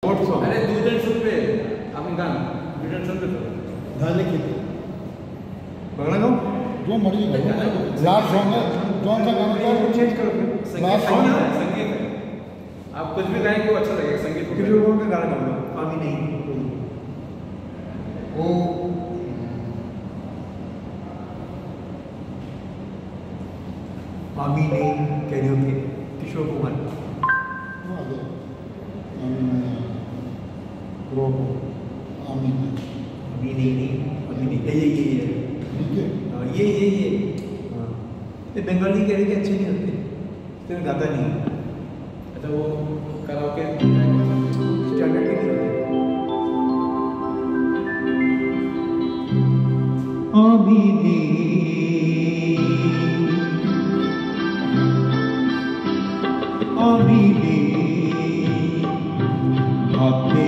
अरे दुজন শুনবে আপনি গান দুজন শুনবে তো गाने के बांग्ला गाओ जो मर्जी गाओ लास्ट सॉन्ग है कौन सा गाना गाओ चेंज करो लास्ट संगीत सॉन्ग है संगीत है आप कुछ भी गाएं को अच्छा लगेगा संगीत किसी लोगों का गाना गाऊंगा आमी नहीं वो आमी नहीं कैरियोके किशोर कुमार आमीन अभी नहीं ये ठीक है ये हाँ ये बंगाली कैरियोके अच्छे नहीं होते इसमें गाता नहीं अच्छा वो कराओके स्टैंडर्ड के नहीं होते आमी ভাবতে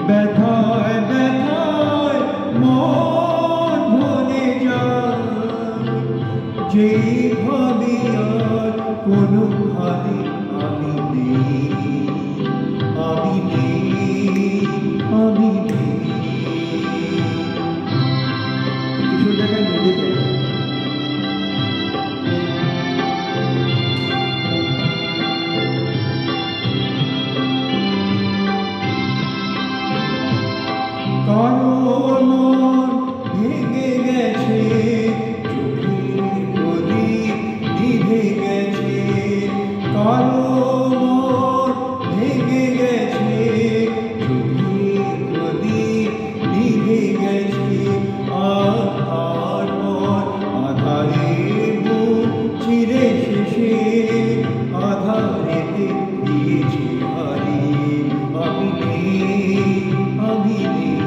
ব্যথায় ব্যথায় মন ভরে যায় যে ভাবে আর কোনো ভাবে আমি নেই আমি নেই আমি নেই কিছু জায়গায় মিলে যায় কারোর মন ভেঙে গেছে চোখের প্রদীপ নিভে গেছে কারোর মন ভেঙে গেছে চোখের প্রদীপ নিভে গেছে আর আধারে মুখ চিরে শেষে আধারেতে দিয়েছে হারিয়ে আমি নেই আমি নেই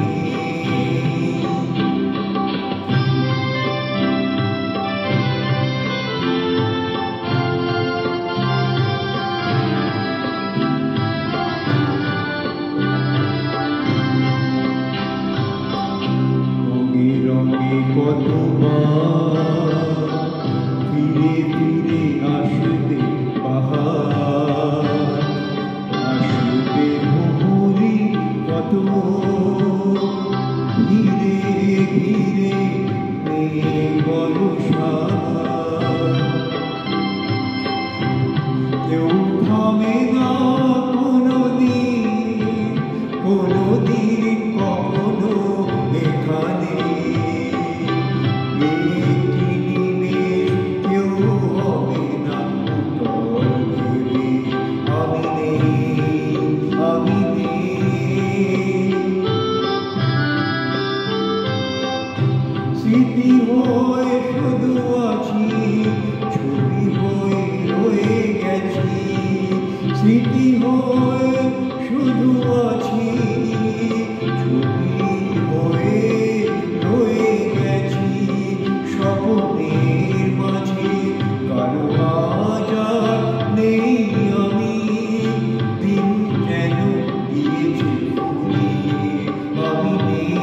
কতবার ফিরে ফিরে আসবে বাহার আসবে ভুরি কত ধীরে ধীরে বর্ষা কেউ থামে না কোনোদিন কখনো এখানে স্মৃতি হয়ে শুধু আছি ছবি হয়ে রয়ে গেছি স্মৃতি হয়ে শুধু আছি ছবি হয়ে রয়ে গেছি স্বপ্নের মাঝে কারো আজ আর নেই আমি দিন যেন গিয়েছে ফুরিয়ে আমি নেই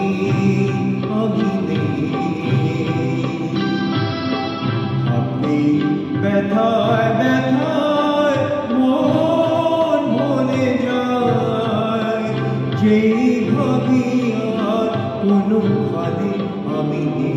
আমি নেই আপনি ব্যথায় ব্যথায় মন ভরে যায় যেই ভাবি আর কোনো ভাবে আমি নেই